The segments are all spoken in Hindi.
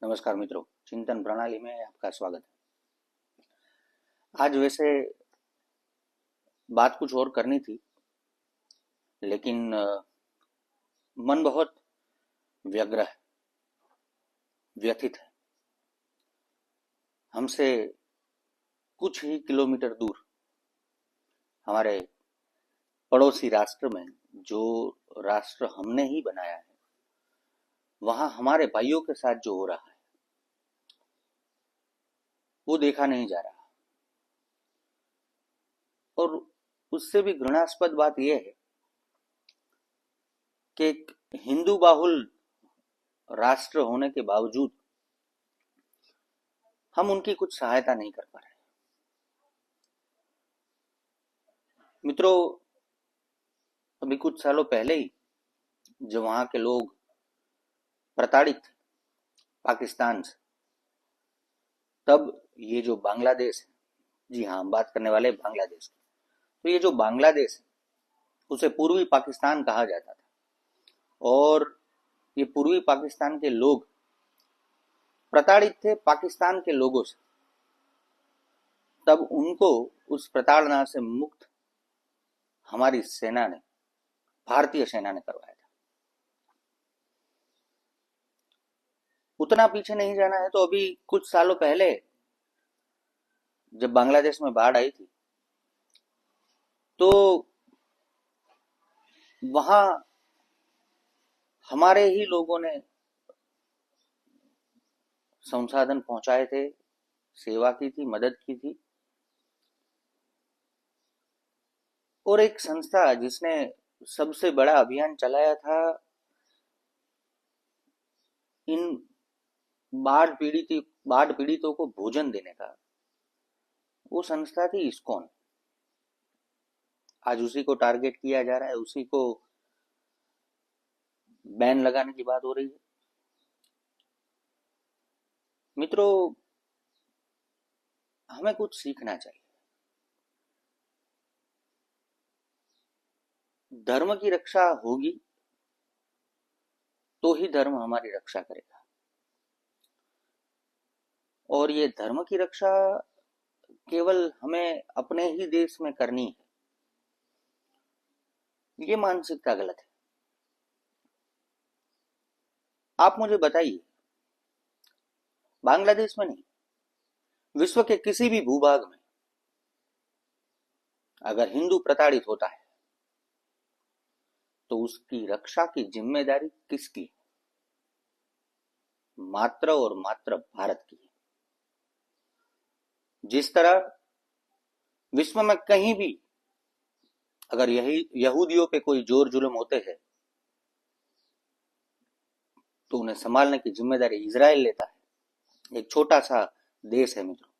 नमस्कार मित्रों, चिंतन प्रणाली में आपका स्वागत है। आज वैसे बात कुछ और करनी थी, लेकिन मन बहुत व्यग्र है, व्यथित है। हमसे कुछ ही किलोमीटर दूर हमारे पड़ोसी राष्ट्र में, जो राष्ट्र हमने ही बनाया है, वहां हमारे भाइयों के साथ जो हो रहा है वो देखा नहीं जा रहा। और उससे भी घृणास्पद बात यह है कि एक हिंदू बाहुल राष्ट्र होने के बावजूद हम उनकी कुछ सहायता नहीं कर पा रहे। मित्रों, अभी कुछ सालों पहले ही जब वहां के लोग प्रताड़ित थे पाकिस्तान से, तब ये जो बांग्लादेश है, जी हाँ, हम बात करने वाले बांग्लादेश की, तो ये जो बांग्लादेश है उसे पूर्वी पाकिस्तान कहा जाता था। और ये पूर्वी पाकिस्तान के लोग प्रताड़ित थे पाकिस्तान के लोगों से। तब उनको उस प्रताड़ना से मुक्त हमारी सेना ने, भारतीय सेना ने करवाया था। उतना पीछे नहीं जाना है तो अभी कुछ सालों पहले जब बांग्लादेश में बाढ़ आई थी, तो वहां हमारे ही लोगों ने संसाधन पहुंचाए थे, सेवा की थी, मदद की थी। और एक संस्था जिसने सबसे बड़ा अभियान चलाया था इन बाढ़ पीड़ितों को भोजन देने का, वो संस्था थी इस्कॉन। आज उसी को टारगेट किया जा रहा है, उसी को बैन लगाने की बात हो रही है। मित्रों, हमें कुछ सीखना चाहिए। धर्म की रक्षा होगी तो ही धर्म हमारी रक्षा करेगा। और ये धर्म की रक्षा केवल हमें अपने ही देश में करनी है, ये मानसिकता गलत है। आप मुझे बताइए, बांग्लादेश में नहीं, विश्व के किसी भी भूभाग में अगर हिंदू प्रताड़ित होता है तो उसकी रक्षा की जिम्मेदारी किसकी है? मात्र और मात्र भारत की है। जिस तरह विश्व में कहीं भी अगर यही यहूदियों पे कोई जोर जुल्म होते हैं तो उन्हें संभालने की जिम्मेदारी इजराइल लेता है। एक छोटा सा देश है मित्रों,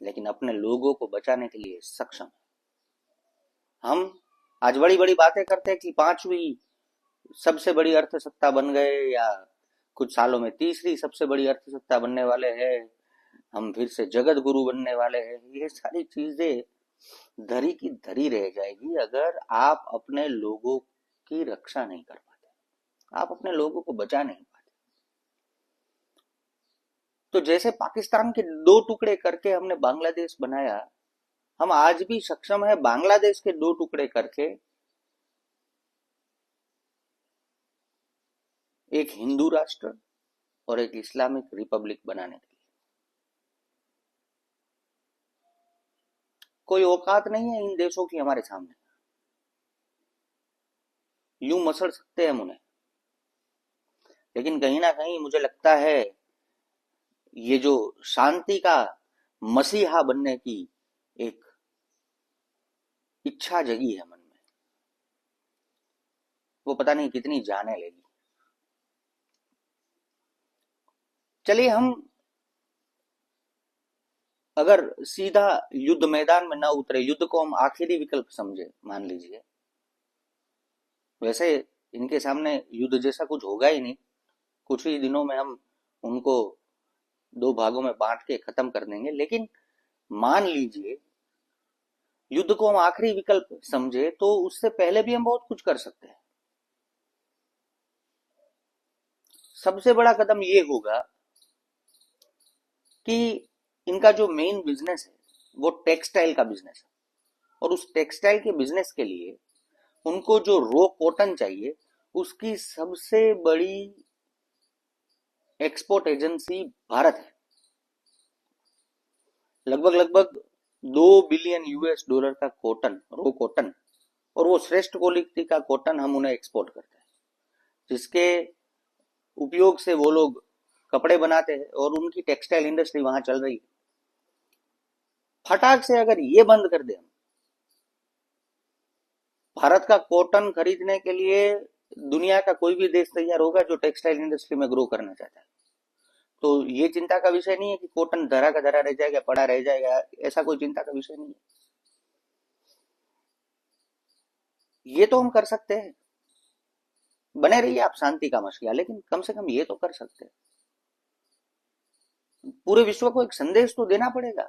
लेकिन अपने लोगों को बचाने के लिए सक्षम है। हम आज बड़ी बड़ी बातें करते हैं कि पांचवी सबसे बड़ी अर्थसत्ता बन गए, या कुछ सालों में तीसरी सबसे बड़ी अर्थसत्ता बनने वाले हैं, हम फिर से जगत गुरु बनने वाले हैं। ये सारी चीजें धरी की धरी रह जाएगी अगर आप अपने लोगों की रक्षा नहीं कर पाते, आप अपने लोगों को बचा नहीं पाते। तो जैसे पाकिस्तान के दो टुकड़े करके हमने बांग्लादेश बनाया, हम आज भी सक्षम है बांग्लादेश के दो टुकड़े करके एक हिंदू राष्ट्र और एक इस्लामिक रिपब्लिक बनाने के लिए। कोई औकात नहीं है इन देशों की हमारे सामने, यूं मसड़ सकते हैं हम उन्हें। लेकिन कहीं ना कहीं मुझे लगता है ये जो शांति का मसीहा बनने की एक इच्छा जगी है मन में, वो पता नहीं कितनी जाने लेगी। चलिए, हम अगर सीधा युद्ध मैदान में ना उतरे, युद्ध को हम आखिरी विकल्प समझे, मान लीजिए, वैसे इनके सामने युद्ध जैसा कुछ होगा ही नहीं, कुछ ही दिनों में हम उनको दो भागों में बांट के खत्म कर देंगे। लेकिन मान लीजिए युद्ध को हम आखिरी विकल्प समझे, तो उससे पहले भी हम बहुत कुछ कर सकते हैं। सबसे बड़ा कदम ये होगा कि इनका जो मेन बिजनेस है वो टेक्सटाइल का बिजनेस है, और उस टेक्सटाइल के बिजनेस के लिए उनको जो रो कॉटन चाहिए उसकी सबसे बड़ी एक्सपोर्ट एजेंसी भारत है। लगभग लगभग 2 बिलियन US डॉलर का कॉटन, रो कॉटन, और वो श्रेष्ठ क्वालिटी का कॉटन हम उन्हें एक्सपोर्ट करते हैं, जिसके उपयोग से वो लोग कपड़े बनाते हैं और उनकी टेक्सटाइल इंडस्ट्री वहां चल रही है। फटाक से अगर ये बंद कर दें, भारत का कॉटन खरीदने के लिए दुनिया का कोई भी देश तैयार होगा जो टेक्सटाइल इंडस्ट्री में ग्रो करना चाहता है। तो ये चिंता का विषय नहीं है कि कॉटन धरा का धरा रह जाएगा, पड़ा रह जाएगा, ऐसा कोई चिंता का विषय नहीं है। ये तो हम कर सकते हैं, बने रहिए आप शांति का मसीहा, लेकिन कम से कम ये तो कर सकते हैं। पूरे विश्व को एक संदेश तो देना पड़ेगा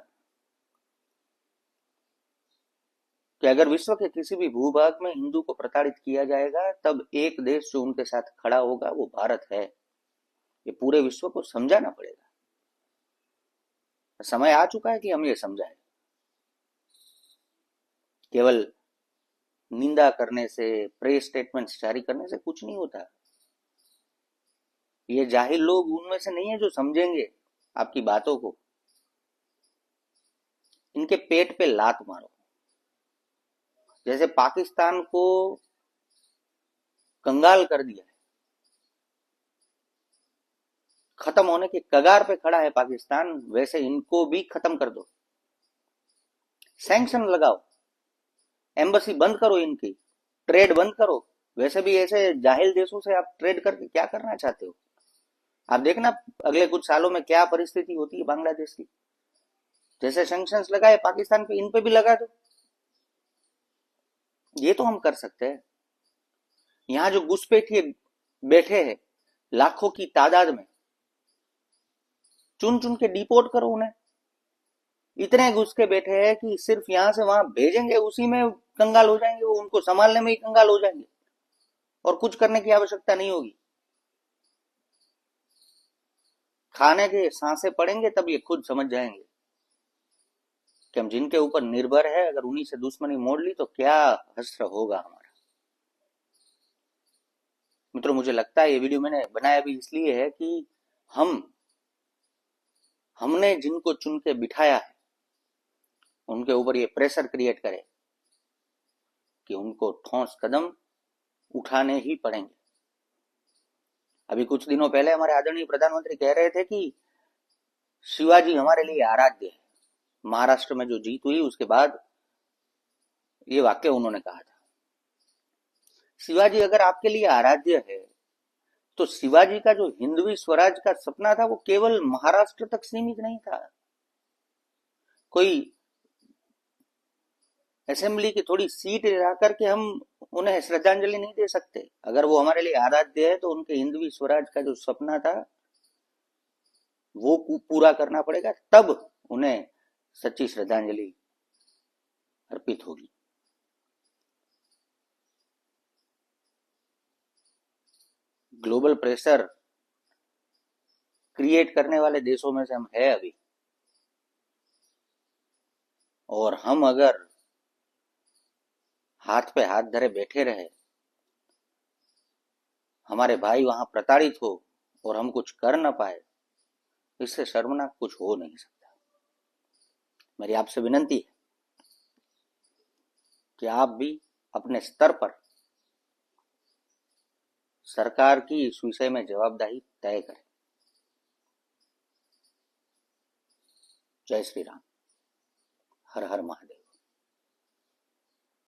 कि अगर विश्व के किसी भी भूभाग में हिंदू को प्रताड़ित किया जाएगा तब एक देश जो उनके साथ खड़ा होगा वो भारत है। ये पूरे विश्व को समझाना पड़ेगा। समय आ चुका है कि हम ये समझाएं। केवल निंदा करने से, प्रेस स्टेटमेंट्स जारी करने से कुछ नहीं होता। ये जाहिल लोग उनमें से नहीं है जो समझेंगे आपकी बातों को। इनके पेट पे लात मारो। जैसे पाकिस्तान को कंगाल कर दिया है, खत्म होने के कगार पे खड़ा है पाकिस्तान, वैसे इनको भी खत्म कर दो। सैंक्शन लगाओ, एम्बेसी बंद करो, इनकी ट्रेड बंद करो। वैसे भी ऐसे जाहिल देशों से आप ट्रेड करके क्या करना चाहते हो? आप देखना अगले कुछ सालों में क्या परिस्थिति होती है बांग्लादेश की। जैसे सैंक्शंस लगाए पाकिस्तान पे, इन पे भी लगा दो। ये तो हम कर सकते हैं। यहां जो घुसपैठिए बैठे हैं लाखों की तादाद में, चुन चुन के डिपोर्ट करो उन्हें। इतने घुस के बैठे हैं कि सिर्फ यहां से वहां भेजेंगे उसी में कंगाल हो जाएंगे, वो उनको संभालने में ही कंगाल हो जाएंगे और कुछ करने की आवश्यकता नहीं होगी। खाने के सांसें पड़ेंगे तब ये खुद समझ जाएंगे कि हम जिनके ऊपर निर्भर है अगर उन्हीं से दुश्मनी मोड़ ली तो क्या हश्र होगा हमारा। मित्रों, मुझे लगता है ये वीडियो मैंने बनाया भी इसलिए है कि हमने जिनको चुन के बिठाया है उनके ऊपर ये प्रेशर क्रिएट करे कि उनको ठोस कदम उठाने ही पड़ेंगे। अभी कुछ दिनों पहले हमारे आदरणीय प्रधानमंत्री कह रहे थे कि शिवाजी हमारे लिए आराध्य है। महाराष्ट्र में जो जीत हुई उसके बाद ये वाक्य उन्होंने कहा था। शिवाजी अगर आपके लिए आराध्य है तो शिवाजी का जो हिंदवी स्वराज का सपना था वो केवल महाराष्ट्र तक सीमित नहीं था। कोई असेंबली की थोड़ी सीट ला करके हम उन्हें श्रद्धांजलि नहीं दे सकते। अगर वो हमारे लिए आराध्य है तो उनके हिंदवी स्वराज का जो सपना था वो पूरा करना पड़ेगा, तब उन्हें सच्ची श्रद्धांजलि अर्पित होगी। ग्लोबल प्रेशर क्रिएट करने वाले देशों में से हम है अभी, और हम अगर हाथ पे हाथ धरे बैठे रहे, हमारे भाई वहां प्रताड़ित हो और हम कुछ कर न पाए, इससे शर्मनाक कुछ हो नहीं सकता। मेरी आपसे विनती है कि आप भी अपने स्तर पर सरकार की इस विषय में जवाबदेही तय करें। जय श्री राम। हर हर महादेव।